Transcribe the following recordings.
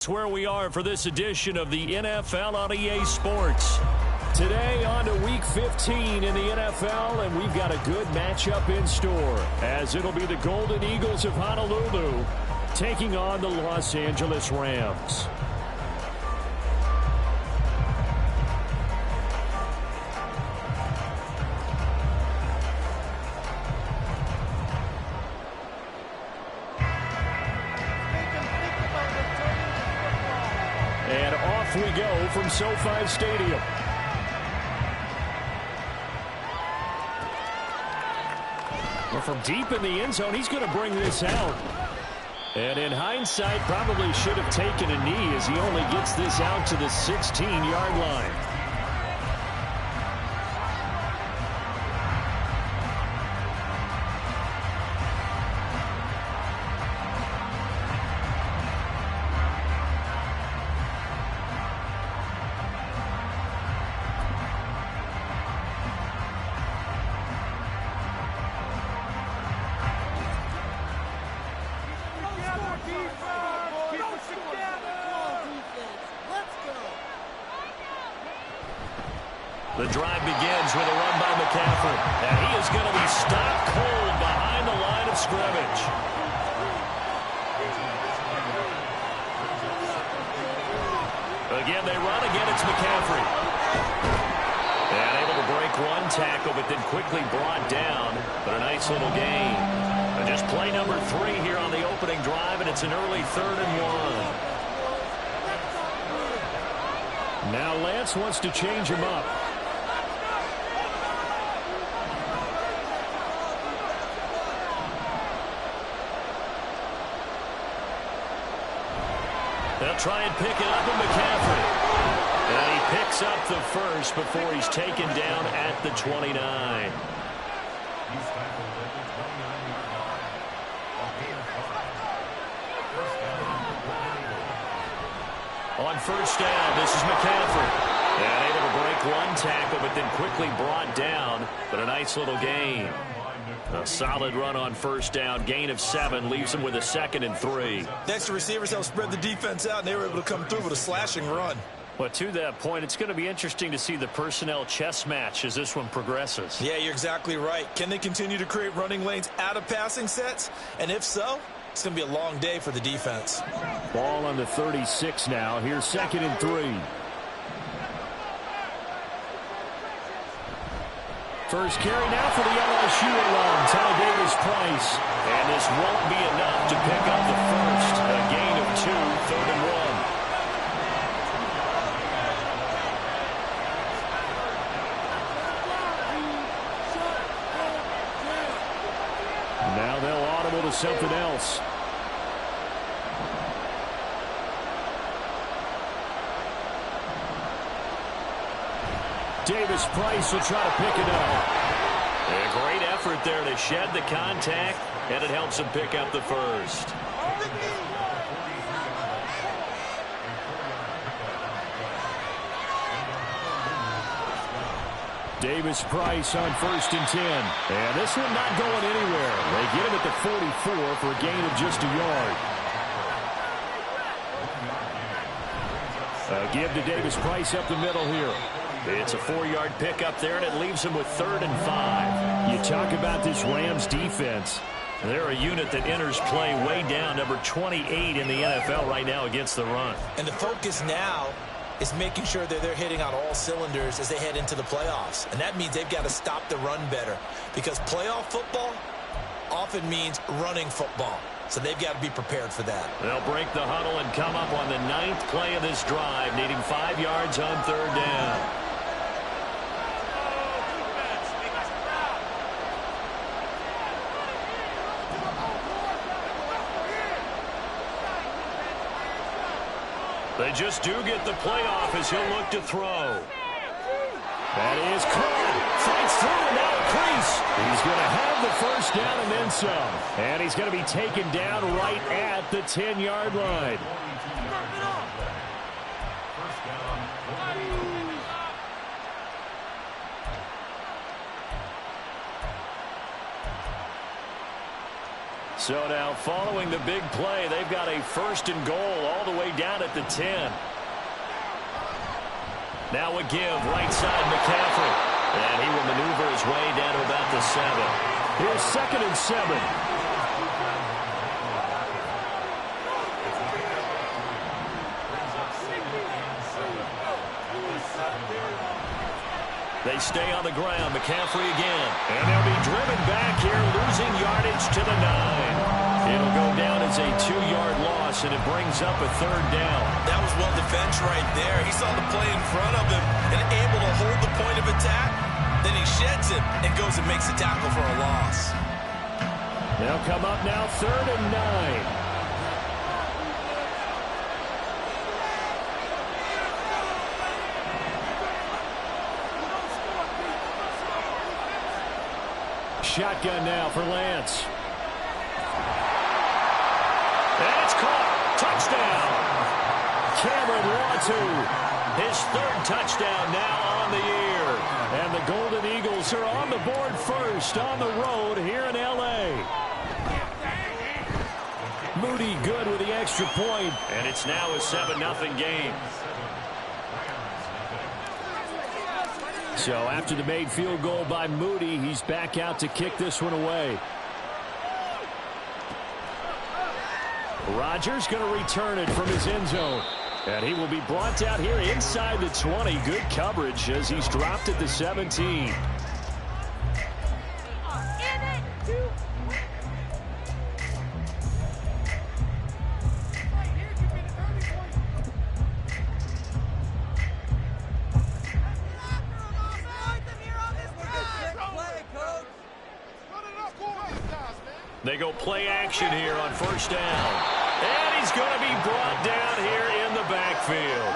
That's where we are for this edition of the NFL on EA Sports. Today on to Week 15 in the NFL, and we've got a good matchup in store, as it'll be the Golden Eagles of Honolulu taking on the Los Angeles Rams. And off we go from SoFi Stadium. Well, from deep in the end zone, he's going to bring this out. And in hindsight, probably should have taken a knee as he only gets this out to the 16-yard line. The drive begins with a run by McCaffrey. And he is going to be stopped cold behind the line of scrimmage. Again, they run. Again, it's McCaffrey. And able to break one tackle, but then quickly brought down. But a nice little gain. And just play number 3 here on the opening drive, and it's an early 3rd and 1. Now Lance wants to change him up. They'll try and pick it up with McCaffrey. And he picks up the first before he's taken down at the 29. On first down, this is McCaffrey. And able to break one tackle, but then quickly brought down. But a nice little gain. A solid run on first down. Gain of 7 leaves him with a 2nd and 3. Next, the receivers helped spread the defense out, and they were able to come through with a slashing run. Well, to that point, it's going to be interesting to see the personnel chess match as this one progresses. Yeah, you're exactly right. Can they continue to create running lanes out of passing sets? And if so, it's going to be a long day for the defense. Ball on the 36 now. Here's 2nd and 3. First carry now for the LSU alum, Ty Davis-Price. And this won't be enough to pick up the first. A gain of 2, 3rd and 1. Now they'll audible to something else. Davis-Price will try to pick it up. A great effort there to shed the contact, and it helps him pick up the first. Davis-Price on 1st and 10. And this one not going anywhere. They get him at the 44 for a gain of just a yard. Give to Davis-Price up the middle here. It's a 4-yard pickup there, and it leaves him with 3rd and 5. You talk about this Rams defense. They're a unit that enters play way down, number 28 in the NFL right now against the run. And the focus now is making sure that they're hitting on all cylinders as they head into the playoffs. And that means they've got to stop the run better, because playoff football often means running football. So they've got to be prepared for that. They'll break the huddle and come up on the 9th play of this drive, needing 5 yards on 3rd down. They just do get the playoff as he'll look to throw. That is caught. Fights through and now a crease. He's going to have the first down and then some. And he's going to be taken down right at the 10-yard line. So now following the big play, they've got a 1st and goal all the way down at the 10. Now a give, right side McCaffrey. And he will maneuver his way down to about the 7. Here's 2nd and 7. They stay on the ground. McCaffrey again. And they'll be driven back here, losing yardage to the 9. It'll go down as a 2-yard loss, and it brings up a 3rd down. That was well defense right there. He saw the play in front of him and able to hold the point of attack. Then he sheds it and goes and makes a tackle for a loss. They'll come up now 3rd and 9. Shotgun now for Lance. And it's caught. Touchdown. Cameron Latu. His 3rd touchdown now on the year. And the Golden Eagles are on the board first on the road here in L.A. Moody good with the extra point. And it's now a 7-0 game. So after the made field goal by Moody, he's back out to kick this one away. Rodgers going to return it from his end zone. And he will be brought down here inside the 20. Good coverage as he's dropped at the 17. They go play action here on 1st down. And he's going to be brought down here in the backfield.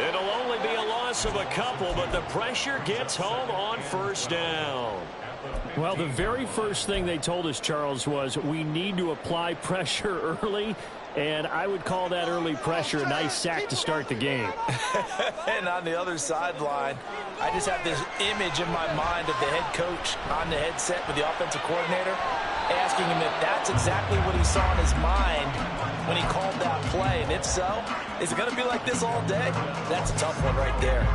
It'll only be a loss of a couple, but the pressure gets home on 1st down. Well, the very first thing they told us, Charles, was we need to apply pressure early. And I would call that early pressure a nice sack to start the game. And on the other sideline, I just have this image in my mind of the head coach on the headset with the offensive coordinator, asking him if that's exactly what he saw in his mind when he called that play. And if so, is it going to be like this all day? That's a tough one right there.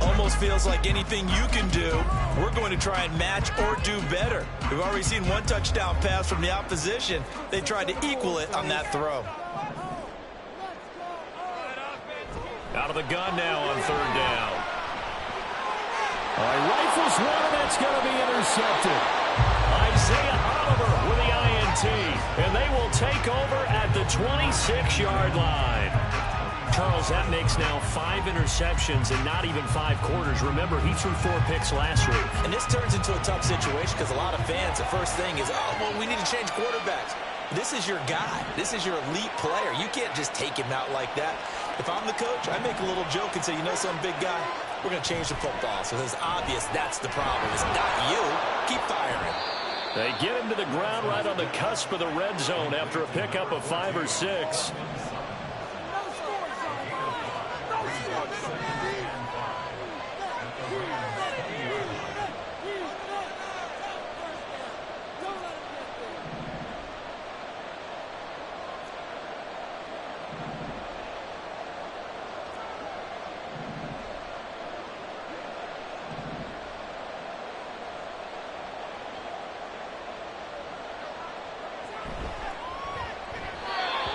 Almost feels like anything you can do, we're going to try and match or do better. We've already seen 1 touchdown pass from the opposition. They tried to equal it on that throw. Out of the gun now on 3rd down. Rifles one, and that's going to be intercepted. Isaiah Oliver with the INT, and they will take over at the 26-yard line. Charles, that makes now 5 interceptions and not even 5 quarters. Remember, he threw 4 picks last week. And this turns into a tough situation because a lot of fans, the first thing is, oh, well, we need to change quarterbacks. This is your guy. This is your elite player. You can't just take him out like that. If I'm the coach, I make a little joke and say, you know some big guy, we're going to change the football. So it's obvious that's the problem. It's not you. Keep firing. They get him to the ground right on the cusp of the red zone after a pickup of 5 or 6.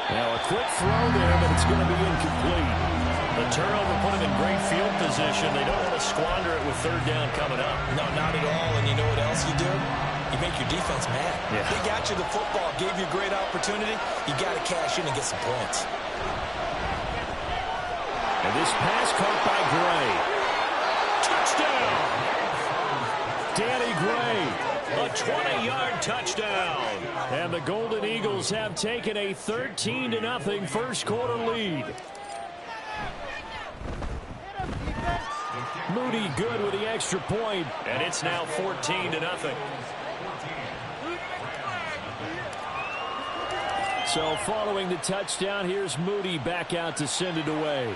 Now a quick throw there, but it's going to be incomplete. The turnover put him in great field position. They don't want to squander it with 3rd down coming up. No, not at all. And you know what else you do? You make your defense mad. Yeah. They got you the football, gave you a great opportunity. You got to cash in and get some points. And this pass caught by Gray. Touchdown! Danny Gray, a 20-yard touchdown. And the Golden Eagles have taken a 13-0 first quarter lead. Moody good with the extra point, and it's now 14-0. So following the touchdown, here's Moody back out to send it away.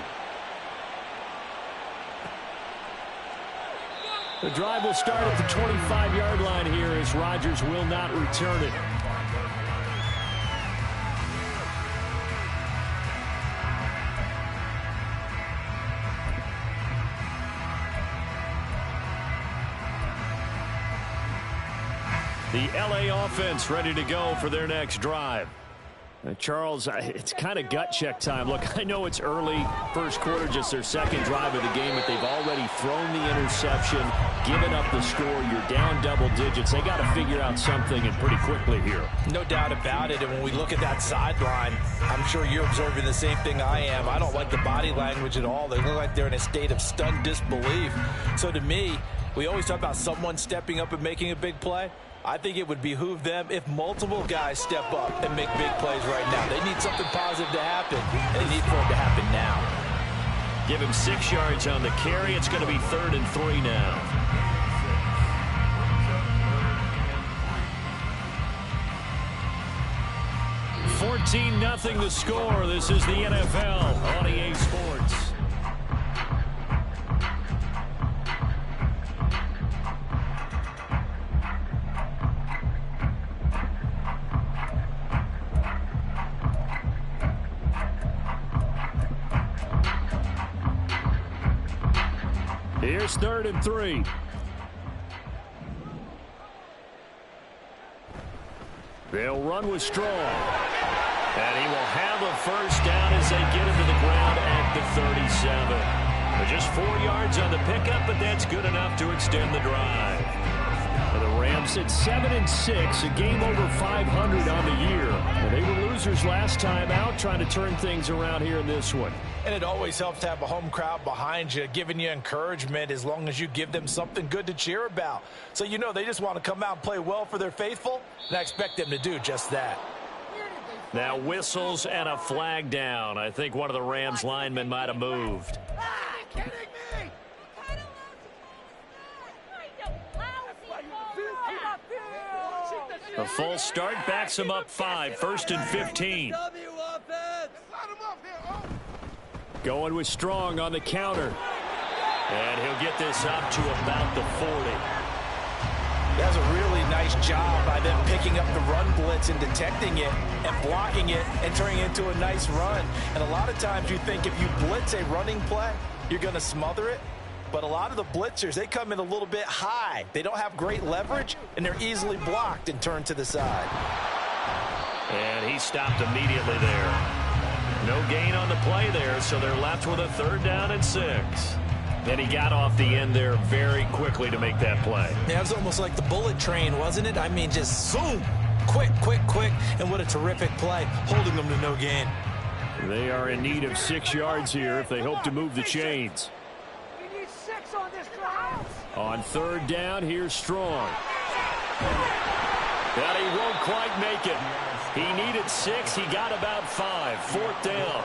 The drive will start at the 25-yard line here as Rodgers will not return it. The LA offense ready to go for their next drive. Charles, it's kind of gut check time. Look, I know it's early, first quarter, just their second drive of the game, but they've already thrown the interception, given up the score. You're down double digits. They got to figure out something, and pretty quickly here. No doubt about it, and when we look at that sideline, I'm sure you're observing the same thing I am. I don't like the body language at all. They look like they're in a state of stunned disbelief. So to me, we always talk about someone stepping up and making a big play. I think it would behoove them if multiple guys step up and make big plays right now. They need something positive to happen, and they need for it to happen now. Give him 6 yards on the carry. It's going to be 3rd and 3 now. $14-0 the score. This is the NFL on EA Sports. Here's 3rd and 3. They'll run with Strong. And he will have a first down as they get him to the ground at the 37. Just 4 yards on the pickup, but that's good enough to extend the drive. For the Rams, it's 7-6, a game over 500 on the year. And they were losers last time out, trying to turn things around here in this one. And it always helps to have a home crowd behind you, giving you encouragement as long as you give them something good to cheer about. So you know they just want to come out and play well for their faithful, and I expect them to do just that. Now whistles and a flag down. I think one of the Rams linemen might have moved. A false start backs him up 5, 1st and 15. Going with Strong on the counter. And he'll get this up to about the 40. That's a really nice job by them picking up the run blitz and detecting it and blocking it and turning it into a nice run. And a lot of times you think if you blitz a running play, you're going to smother it. But a lot of the blitzers, they come in a little bit high. They don't have great leverage, and they're easily blocked and turned to the side. And he stopped immediately there. No gain on the play there, so they're left with a 3rd down and 6. And he got off the end there very quickly to make that play. Yeah, it was almost like the bullet train, wasn't it? I mean, just zoom, quick, quick, quick, and what a terrific play, holding them to no gain. They are in need of 6 yards here if they hope to move the chains. We need 6 on this drive. On 3rd down, here's Strong. But he won't quite make it. He needed 6. He got about 5. 4th down.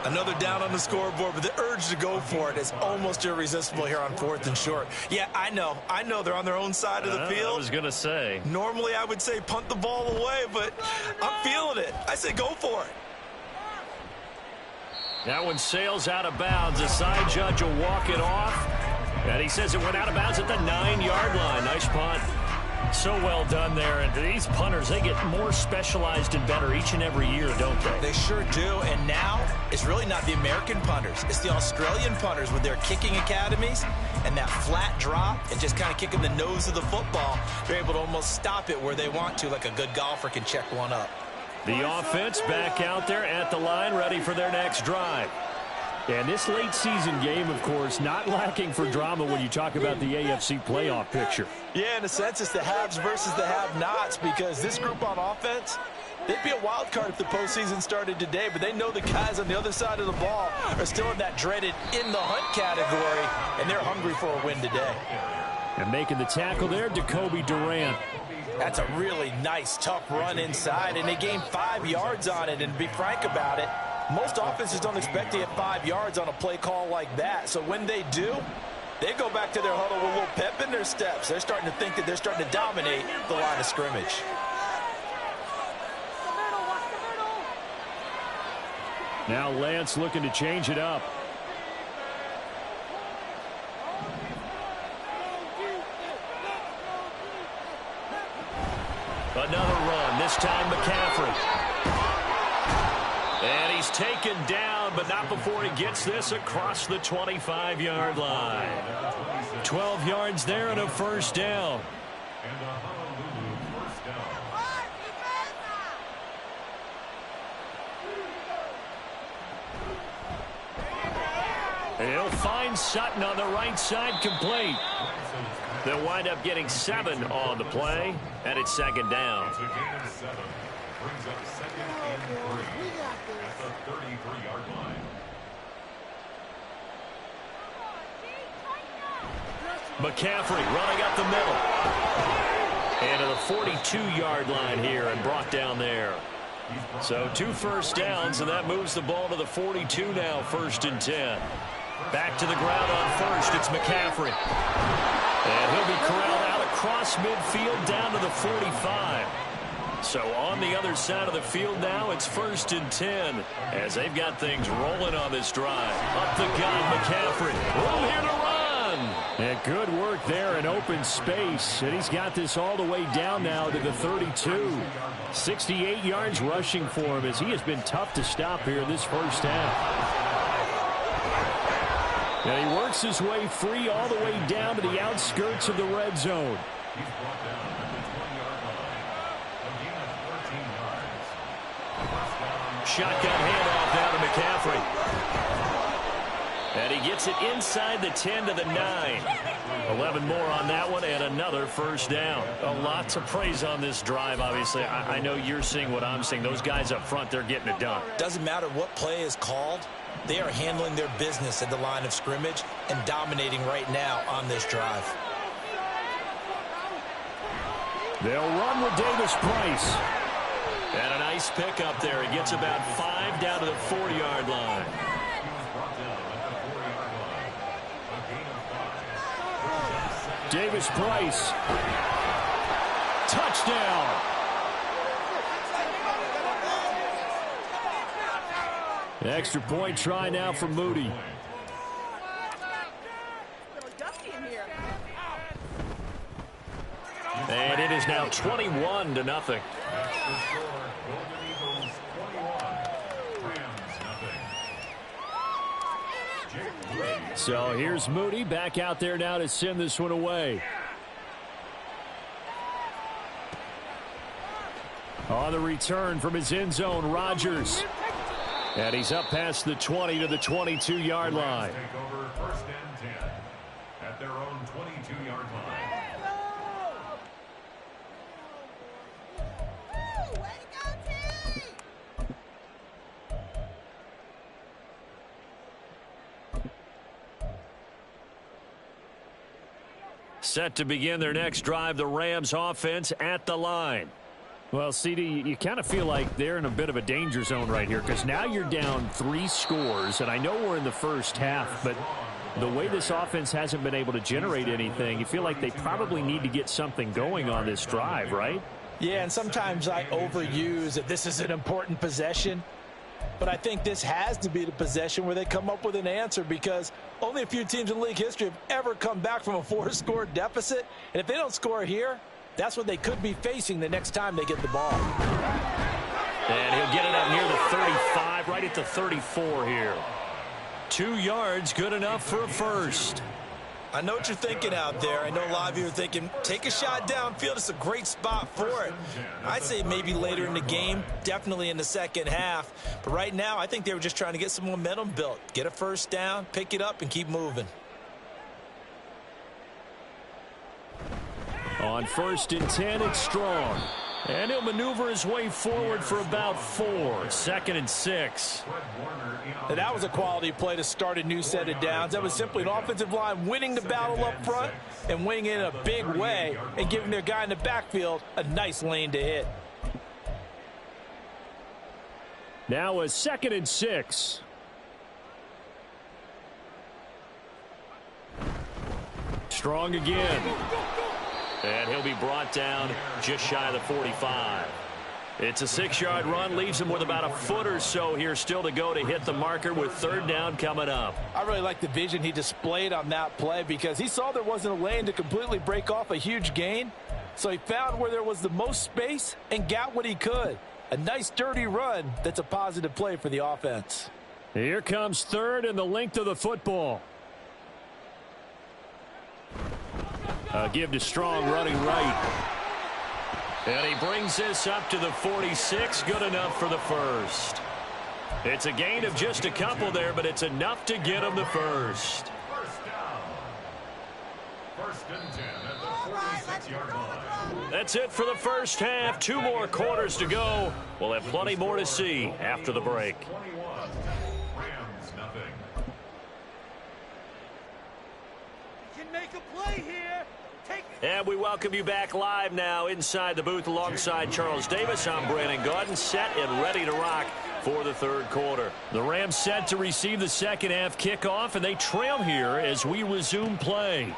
Another down on the scoreboard, but the urge to go for it is almost irresistible here on 4th and short. Yeah, I know they're on their own side of the field. I was going to say. Normally I would say punt the ball away, but I'm feeling it. I say go for it. That one sails out of bounds. The side judge will walk it off. And he says it went out of bounds at the 9-yard line. Nice punt. So well done there. And these punters, they get more specialized and better each and every year, don't they? They sure do. And now it's really not the American punters. It's the Australian punters with their kicking academies and that flat drop and just kind of kicking the nose of the football. They're able to almost stop it where they want to, like a good golfer can check one up. The offense back out there at the line, ready for their next drive. And this late season game, of course, not lacking for drama when you talk about the AFC playoff picture. Yeah, in a sense, it's the haves versus the have-nots, because this group on offense, they'd be a wild card if the postseason started today, but they know the guys on the other side of the ball are still in that dreaded in-the-hunt category, and they're hungry for a win today. And making the tackle there, Jacoby Durant. That's a really nice, tough run inside, and they gained 5 yards on it, and to be frank about it, most offenses don't expect to get 5 yards on a play call like that. So when they do, they go back to their huddle with a little pep in their steps. They're starting to think that they're starting to dominate the line of scrimmage. Now Lance looking to change it up. Another run, this time McCaffrey. And he's taken down, but not before he gets this across the 25-yard line. 12 yards there and a first down. He'll find Sutton on the right side, complete. They'll wind up getting 7 on the play, and it's second down. It's a gain of 7. Brings up 2nd and 3 at the 33-yard line. McCaffrey running up the middle. And to the 42-yard line here and brought down there. So 2 first downs, and that moves the ball to the 42 now, 1st and 10. Back to the ground on first. It's McCaffrey. And he'll be corralled out across midfield down to the 45. So on the other side of the field now, it's 1st and 10 as they've got things rolling on this drive. Up the gun, McCaffrey. Room here to run. And good work there in open space. And he's got this all the way down now to the 32. 68 yards rushing for him as he has been tough to stop here in this first half. And he works his way free all the way down to the outskirts of the red zone. He's brought down at the 20-yard line. A gain of 13 yards. Shotgun handoff down to McCaffrey. And he gets it inside the 10 to the 9. 11 more on that one and another first down. A lot to praise on this drive, obviously. I know you're seeing what I'm seeing. Those guys up front, they're getting it done. Doesn't matter what play is called. They are handling their business at the line of scrimmage and dominating right now on this drive. They'll run with Davis Price. And a nice pickup there. He gets about 5 down to the 4-yard line. Davis Price. Touchdown. Extra point try now for Moody. And it is now 21-0. So here's Moody back out there now to send this one away. On the return from his end zone, Rodgers. And he's up past the 20 to the 22-yard line. Take over 1st and 10 at their own 22-yard line. Set to begin their next drive, the Rams offense at the line. Well, CD, you kind of feel like they're in a bit of a danger zone right here because now you're down 3 scores, and I know we're in the first half, but the way this offense hasn't been able to generate anything, you feel like they probably need to get something going on this drive, right? Yeah, and sometimes I overuse that this is an important possession, but I think this has to be the possession where they come up with an answer because only a few teams in league history have ever come back from a 4-score deficit, and if they don't score here, that's what they could be facing the next time they get the ball. And he'll get it up near the 35, right at the 34 here. 2 yards, good enough for a first. I know what you're thinking out there. I know a lot of you are thinking, take a shot downfield. It's a great spot for it. I'd say maybe later in the game, definitely in the second half. But right now, I think they were just trying to get some momentum built. Get a first down, pick it up, and keep moving. On 1st and 10, it's Strong. And he'll maneuver his way forward for about 4. 2nd and 6. And that was a quality play to start a new set of downs. That was simply an offensive line winning the battle up front and winning it in a big way and giving their guy in the backfield a nice lane to hit. Now a 2nd and 6. Strong again. And he'll be brought down just shy of the 45. It's a 6-yard run, leaves him with about a foot or so here still to go to hit the marker with 3rd down coming up. I really like the vision he displayed on that play because he saw there wasn't a lane to completely break off a huge gain. So he found where there was the most space and got what he could. A nice dirty run that's a positive play for the offense. Here comes 3rd and the length of the football. Give to Strong running right. And he brings this up to the 46. Good enough for the first. It's a gain of just a couple there, but it's enough to get them the first. First down. First and 10 at the 46-yard line. That's it for the first half. 2 more quarters to go. We'll have plenty more to see after the break. 21. Rams nothing. You can make a play here. Take it. And we welcome you back live now inside the booth alongside Charles Davis. I'm Brandon Gaudin, set and ready to rock for the third quarter. The Rams set to receive the second half kickoff, and they trail here as we resume play.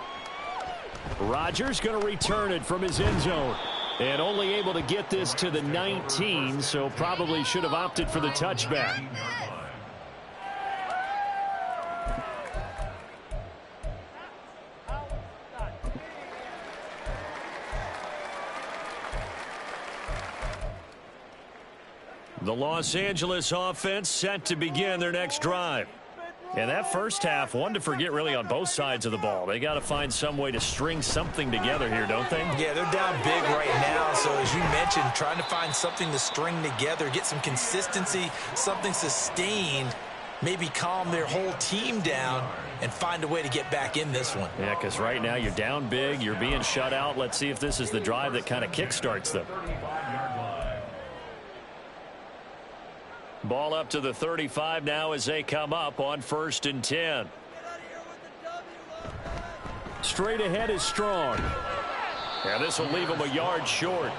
Rodgers going to return it from his end zone. And only able to get this to the 19, so probably should have opted for the touchback. The Los Angeles offense set to begin their next drive. And that first half, one to forget really on both sides of the ball. They got to find some way to string something together here, don't they? Yeah, they're down big right now. So as you mentioned, trying to find something to string together, get some consistency, something sustained, maybe calm their whole team down and find a way to get back in this one. Yeah, because right now you're down big, you're being shut out. Let's see if this is the drive that kind of kickstarts them. Ball up to the 35 now as they come up on 1st and 10. Straight ahead is Strong. And this will leave him a yard short.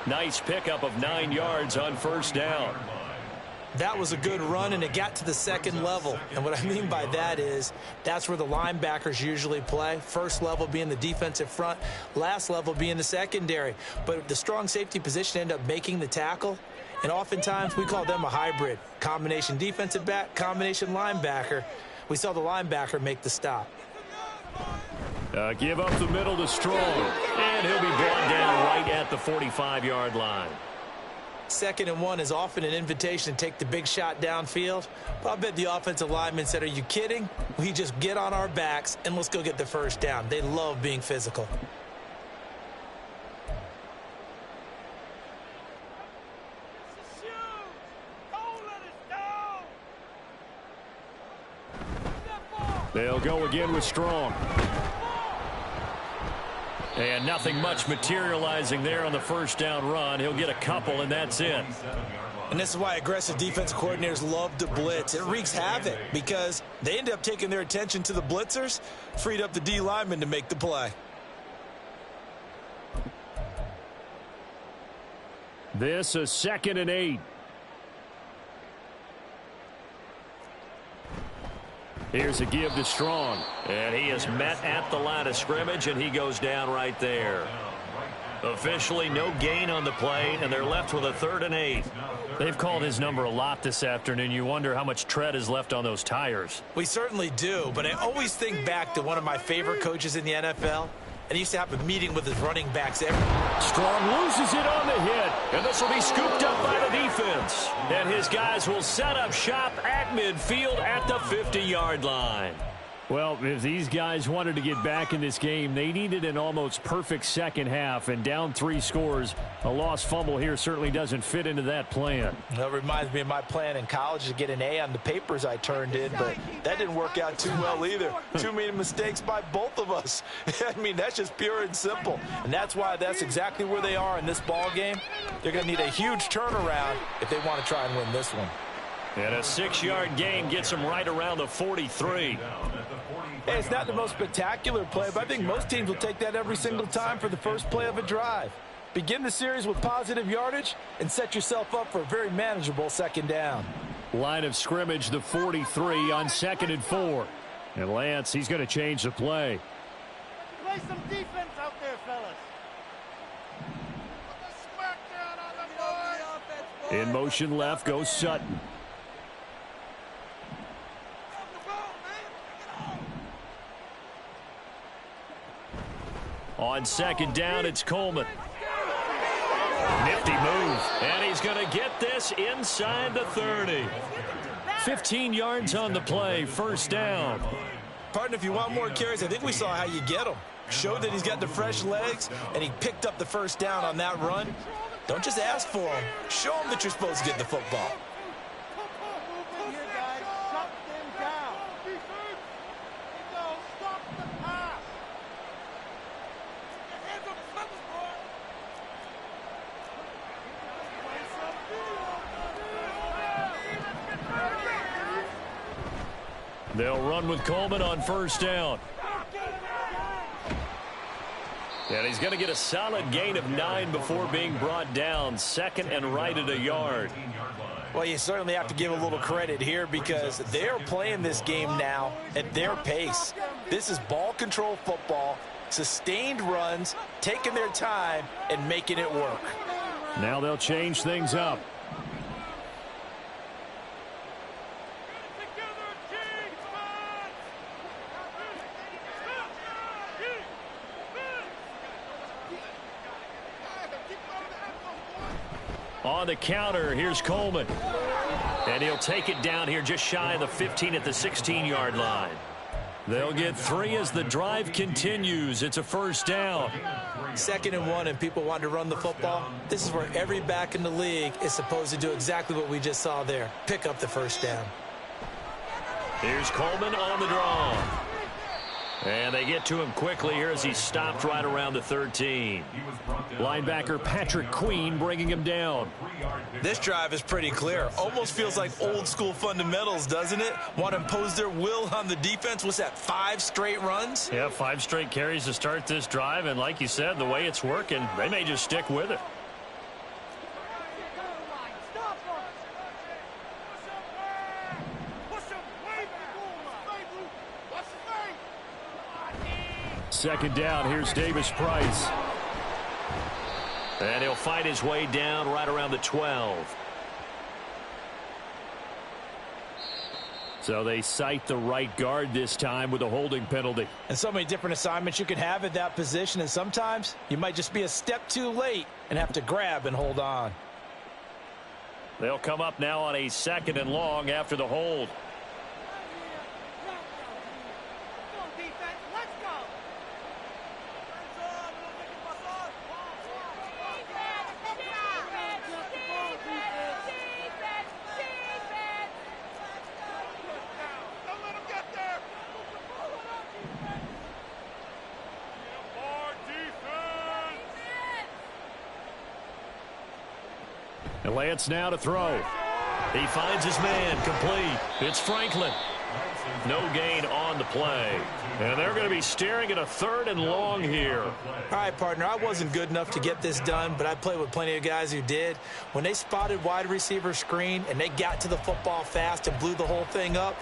Nice pickup of 9 yards on first down. That was a good run, and it got to the second level. And what I mean by that is that's where the linebackers usually play. First level being the defensive front, last level being the secondary. But the strong safety position ended up making the tackle. And oftentimes we call them a hybrid. Combination defensive back, combination linebacker. We saw the linebacker make the stop. Give up the middle to Strong. And he'll be brought down right at the 45-yard line. 2nd and 1 is often an invitation to take the big shot downfield. But I bet the offensive lineman said, are you kidding? We just get on our backs and let's go get the first down. They love being physical. They'll go again with Strong. And nothing much materializing there on the first down run. He'll get a couple, and that's it. And this is why aggressive defensive coordinators love to blitz. It wreaks havoc because they end up taking their attention to the blitzers, freed up the D lineman to make the play. This is 2nd and 8. Here's a give to Strong. And he is met at the line of scrimmage, and he goes down right there. Officially no gain on the play, and they're left with a 3rd and 8. They've called his number a lot this afternoon. You wonder how much tread is left on those tires. We certainly do, but I always think back to one of my favorite coaches in the NFL. And he used to have a meeting with his running backs every. Strong loses it on the hit, and this will be scooped up by the defense. And his guys will set up shop at midfield at the 50-yard line. Well, if these guys wanted to get back in this game, they needed an almost perfect second half, and down 3 scores. A lost fumble here certainly doesn't fit into that plan. That reminds me of my plan in college to get an A on the papers I turned in, but that didn't work out too well either. Too many mistakes by both of us. I mean, that's just pure and simple, and that's why that's exactly where they are in this ball game. They're going to need a huge turnaround if they want to try and win this one. And a 6-yard gain gets them right around the 43. Hey, it's not the most spectacular play, but I think most teams will take that every single time for the first play of a drive. Begin the series with positive yardage and set yourself up for a very manageable second down. Line of scrimmage, the 43 on 2nd and 4. And Lance, he's going to change the play. Play some defense out there, fellas. In motion left goes Sutton. On 2nd down, it's Coleman. Nifty move. And he's going to get this inside the 30. 15 yards on the play, first down. Partner, if you want more carries, I think we saw how you get them. Showed that he's got the fresh legs, and he picked up the first down on that run. Don't just ask for them. Show them that you're supposed to get the football. They'll run with Coleman on first down. And he's going to get a solid gain of 9 before being brought down. Second and right at a yard. Well, you certainly have to give a little credit here because they're playing this game now at their pace. This is ball control football, sustained runs, taking their time, and making it work. Now they'll change things up. On the counter, here's Coleman. And he'll take it down here just shy of the 15 at the 16-yard line. They'll get 3 as the drive continues. It's a first down. 2nd and 1, and people want to run the football. This is where every back in the league is supposed to do exactly what we just saw there. Pick up the first down. Here's Coleman on the draw. And they get to him quickly here as he stopped right around the 13. Linebacker Patrick Queen bringing him down. This drive is pretty clear. Almost feels like old school fundamentals, doesn't it? Want to impose their will on the defense. What's that, 5 straight runs? Yeah, 5 straight carries to start this drive. And like you said, the way it's working, they may just stick with it. Second down, here's Davis Price. And he'll fight his way down right around the 12. So they cite the right guard this time with a holding penalty. And so many different assignments you can have at that position, and sometimes you might just be a step too late and have to grab and hold on. They'll come up now on a 2nd and long after the hold. And Lance now to throw. He finds his man, complete. It's Franklin. No gain on the play. And they're going to be staring at a 3rd and long here. All right, partner, I wasn't good enough to get this done, but I played with plenty of guys who did. When they spotted wide receiver screen and they got to the football fast and blew the whole thing up,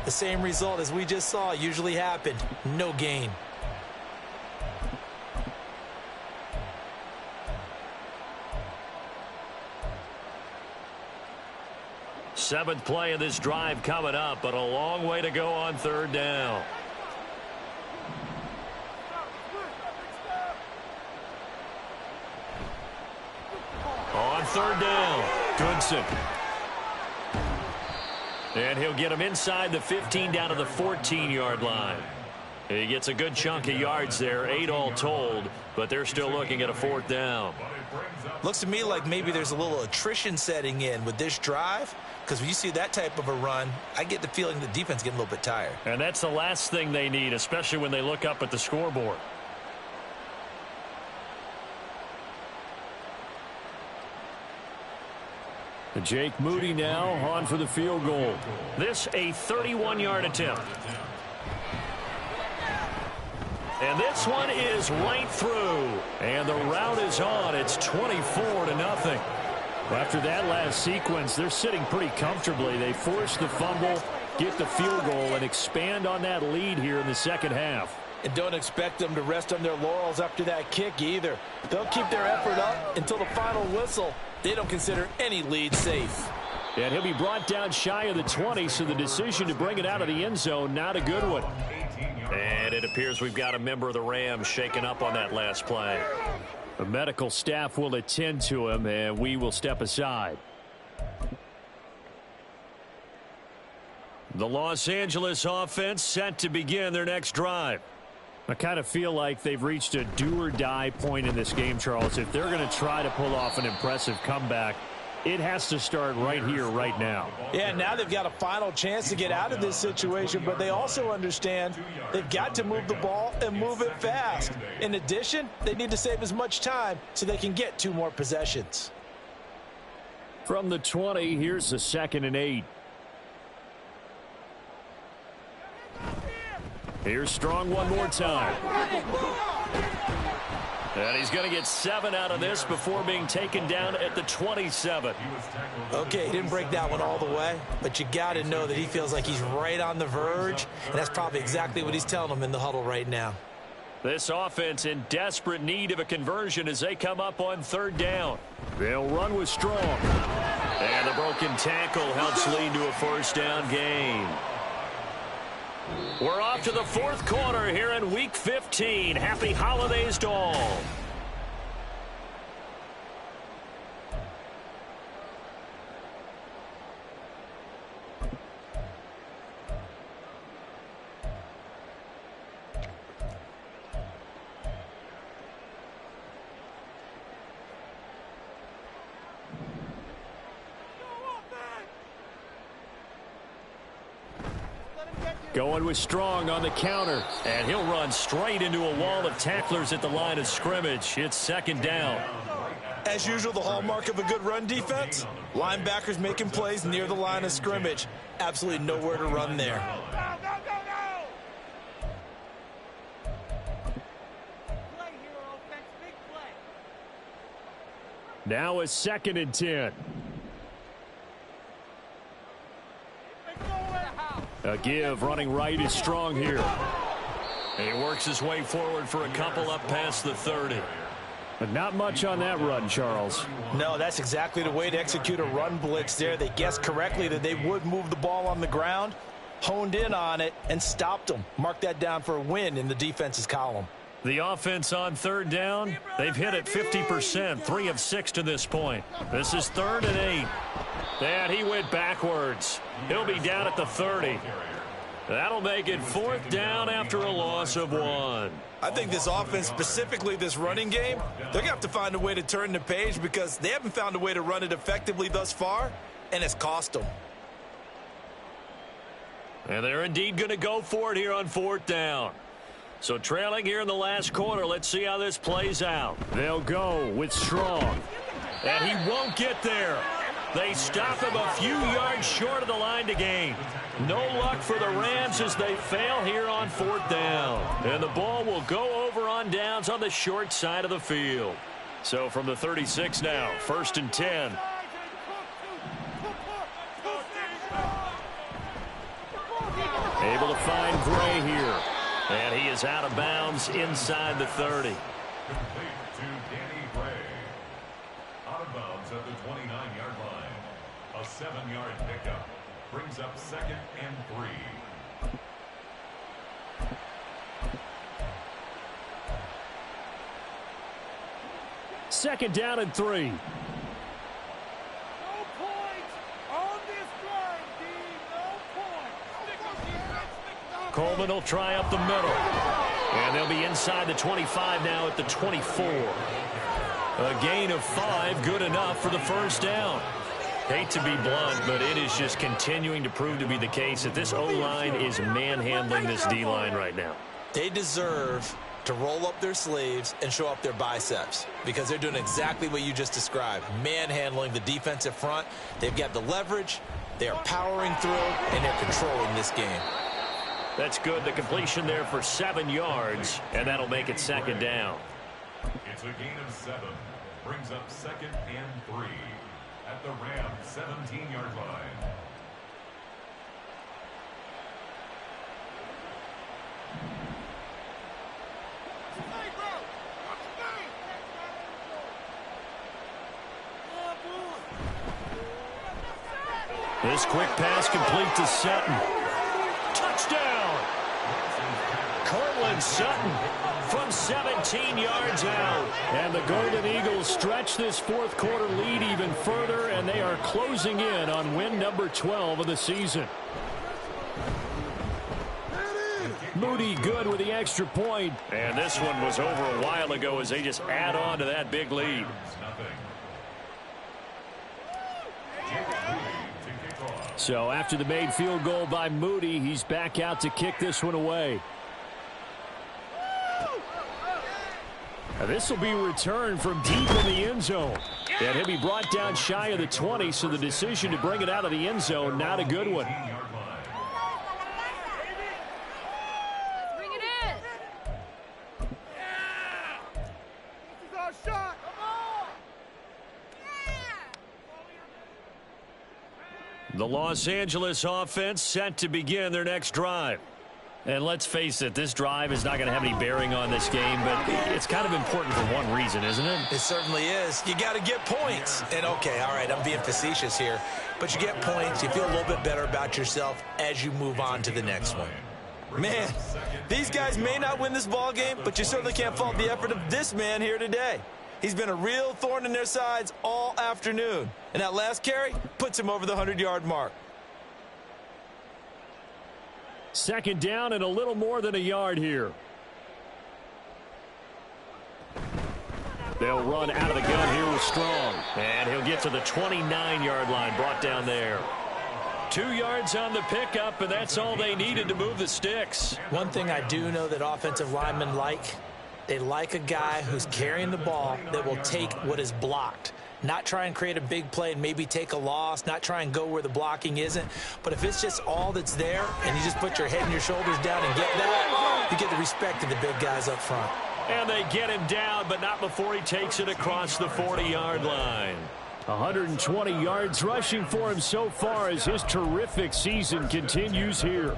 the same result as we just saw usually happened. No gain. Seventh play of this drive coming up, but a long way to go on 3rd down. On 3rd down, Goodson. And he'll get him inside the 15 down to the 14-yard line. He gets a good chunk of yards there, 8 all told, but they're still looking at a 4th down. Looks to me like maybe there's a little attrition setting in with this drive, because when you see that type of a run, I get the feeling the defense getting a little bit tired. And that's the last thing they need, especially when they look up at the scoreboard. Jake Moody now on for the field goal. This a 31-yard attempt. And this one is right through. And the route is on. It's 24-0. After that last sequence, they're sitting pretty comfortably. They force the fumble, get the field goal, and expand on that lead here in the second half. And don't expect them to rest on their laurels after that kick either. They'll keep their effort up until the final whistle. They don't consider any lead safe. And he'll be brought down shy of the 20, so the decision to bring it out of the end zone, not a good one. And it appears we've got a member of the Rams shaken up on that last play. The medical staff will attend to him, and we will step aside. The Los Angeles offense set to begin their next drive. I kind of feel like they've reached a do-or-die point in this game, Charles. If they're going to try to pull off an impressive comeback, it has to start right here, right now. Yeah, now they've got a final chance to get out of this situation, but they also understand they've got to move the ball and move it fast. In addition, they need to save as much time so they can get 2 more possessions. From the 20, here's the 2nd and 8. Here's Strong one more time. And he's going to get 7 out of this before being taken down at the 27. Okay, he didn't break that one all the way, but you got to know that he feels like he's right on the verge, and that's probably exactly what he's telling him in the huddle right now. This offense in desperate need of a conversion as they come up on 3rd down. They'll run with Strong. And the broken tackle helps lead to a 1st down gain. We're off to the 4th quarter here in Week 15. Happy holidays to all. Going with Strong on the counter, and he'll run straight into a wall of tacklers at the line of scrimmage. It's 2nd down. As usual, the hallmark of a good run defense, linebackers making plays near the line of scrimmage. Absolutely nowhere to run there. Now a 2nd and 10. A give running right is Strong here. And he works his way forward for a couple up past the 30. But not much on that run, Charles. No, that's exactly the way to execute a run blitz there. They guessed correctly that they would move the ball on the ground, honed in on it, and stopped them. Mark that down for a win in the defense's column. The offense on 3rd down, they've hit it 50%, 3 of 6 to this point. This is 3rd and 8. And he went backwards. He'll be down at the 30. That'll make it 4th down after a loss of 1. I think this offense, specifically this running game, they're going to have to find a way to turn the page because they haven't found a way to run it effectively thus far, and it's cost them. And they're indeed going to go for it here on 4th down. So trailing here in the last quarter, let's see how this plays out. They'll go with Strong. And he won't get there. They stop him a few yards short of the line to gain. No luck for the Rams as they fail here on 4th down. And the ball will go over on downs on the short side of the field. So from the 36 now, 1st and 10. Able to find Gray here. And he is out of bounds inside the 30. Complete to Danny Gray. Out of bounds at the 29-yard line. A 7-yard pickup. Brings up 2nd and 3. Second down and 3. Coleman will try up the middle. And they'll be inside the 25 now at the 24. A gain of 5, good enough for the 1st down. Hate to be blunt, but it is just continuing to prove to be the case that this O-line is manhandling this D-line right now. They deserve to roll up their sleeves and show up their biceps because they're doing exactly what you just described, manhandling the defensive front. They've got the leverage, they are powering through, and they're controlling this game. That's good. The completion there for 7 yards, and that'll make it 2nd down. It's a gain of 7. Brings up 2nd and 3 at the Rams 17-yard line. This quick pass complete to Sutton. Touchdown! Cortland Sutton from 17 yards out. And the Golden Eagles stretch this 4th quarter lead even further, and they are closing in on win number 12 of the season. Moody good with the extra point. And this one was over a while ago as they just add on to that big lead. So after the made field goal by Moody, he's back out to kick this one away. Now this will be returned from deep in the end zone. And he'll be brought down shy of the 20, so the decision to bring it out of the end zone, not a good one. The Los Angeles offense set to begin their next drive. And let's face it, this drive is not going to have any bearing on this game, but it's kind of important for one reason, isn't it? It certainly is. You got to get points. And, okay, all right, I'm being facetious here. But you get points, you feel a little bit better about yourself as you move on to the next one. Man, these guys may not win this ball game, but you certainly can't fault the effort of this man here today. He's been a real thorn in their sides all afternoon. And that last carry puts him over the 100-yard mark. Second down and a little more than a yard here. They'll run out of the gun here with Strong. And he'll get to the 29-yard line, brought down there. 2 yards on the pickup, and that's all they needed to move the sticks. One thing I do know that offensive linemen like, they like a guy who's carrying the ball that will take what is blocked. Not try and create a big play and maybe take a loss, not try and go where the blocking isn't. But if it's just all that's there and you just put your head and your shoulders down and get that, you get the respect of the big guys up front. And they get him down, but not before he takes it across the 40-yard line. 120 yards rushing for him so far as his terrific season continues here.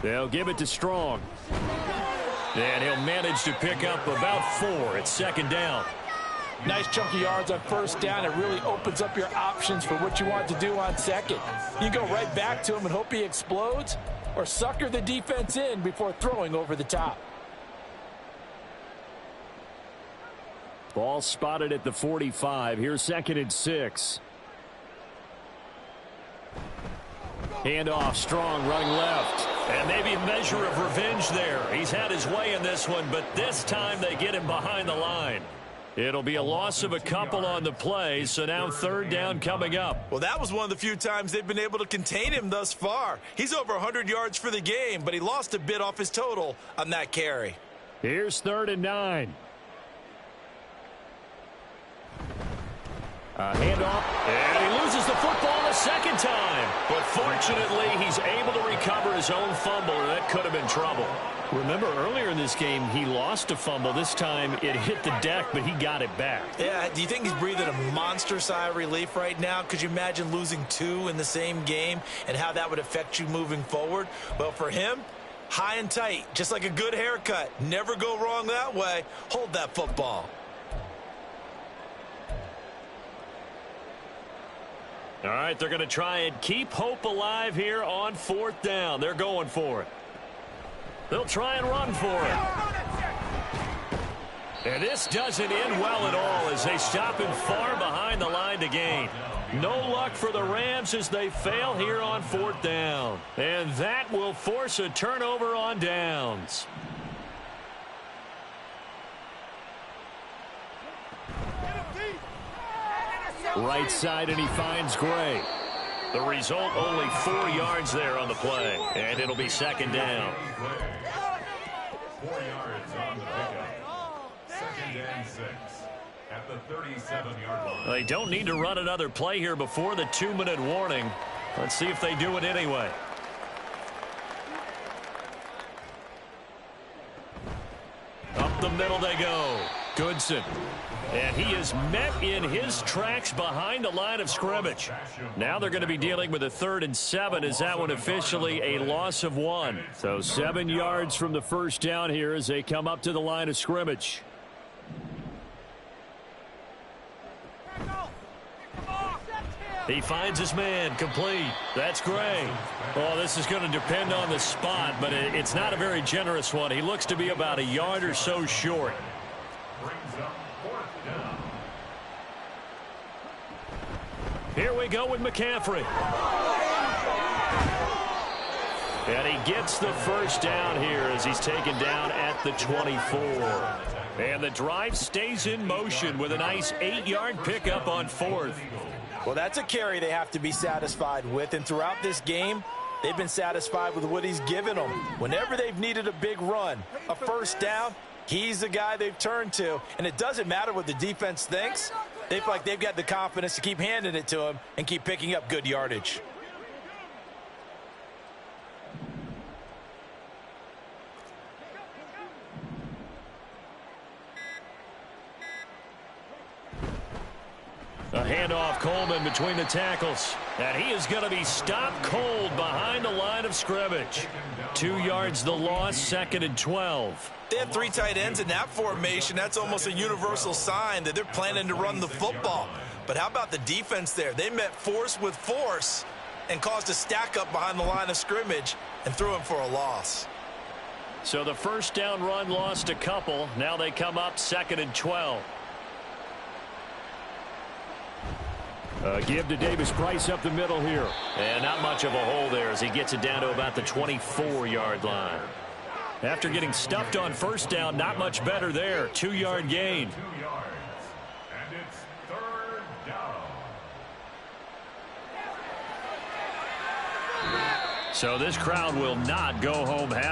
They'll give it to Strong. And he'll manage to pick up about 4. It's second down. Nice chunk of yards on first down. It really opens up your options for what you want to do on second. You go right back to him and hope he explodes, or sucker the defense in before throwing over the top. Ball spotted at the 45. Here's second and 6. Handoff, Strong running left. And maybe a measure of revenge there. He's had his way in this one, but this time they get him behind the line. It'll be a loss of a couple on the play, so now third down coming up. Well, that was one of the few times they've been able to contain him thus far. He's over 100 yards for the game, but he lost a bit off his total on that carry. Here's 3rd and 9. Handoff, and he loses the football a second time. But fortunately, he's able to recover his own fumble, or that could have been trouble. Remember, earlier in this game, he lost a fumble. This time, it hit the deck, but he got it back. Yeah, do you think he's breathing a monster sigh of relief right now? Could you imagine losing 2 in the same game and how that would affect you moving forward? Well, for him, high and tight, just like a good haircut. Never go wrong that way. Hold that football. All right, they're going to try and keep hope alive here on 4th down. They're going for it. They'll try and run for it. And this doesn't end well at all as they stop him far behind the line to gain. No luck for the Rams as they fail here on 4th down. And that will force a turnover on downs. Right side, and he finds Gray. The result, only 4 yards there on the play. And it'll be second down. 4 yards on the pickup. Second and 6 at the 37-yard line. They don't need to run another play here before the 2-minute warning. Let's see if they do it anyway. Up the middle they go. Goodson. And he is met in his tracks behind the line of scrimmage. Now they're going to be dealing with a 3rd and 7 as that one officially a loss of 1. So 7 yards from the first down here as they come up to the line of scrimmage. He finds his man, complete. That's Gray. Oh, this is going to depend on the spot, but it's not a very generous one. He looks to be about a yard or so short. Brings up 4th down. Here we go with McCaffrey. And he gets the first down here as he's taken down at the 24. And the drive stays in motion with a nice 8-yard pickup on 4th. Well, that's a carry they have to be satisfied with. And throughout this game, they've been satisfied with what he's given them. Whenever they've needed a big run, a first down, he's the guy they've turned to. And it doesn't matter what the defense thinks. They feel like they've got the confidence to keep handing it to him and keep picking up good yardage. handoff Coleman between the tackles. And he is going to be stopped cold behind the line of scrimmage. 2 yards the loss, 2nd and 12. They have 3 tight ends in that formation. That's almost a universal sign that they're planning to run the football. But how about the defense there? They met force with force and caused a stack up behind the line of scrimmage and threw him for a loss. So the first down run lost a couple. Now they come up 2nd and 12. Give to Davis Price up the middle here. And not much of a hole there as he gets it down to about the 24-yard line. After getting stuffed on first down, not much better there. 2-yard gain. 2 yards. And it's 3rd down. So this crowd will not go home happy.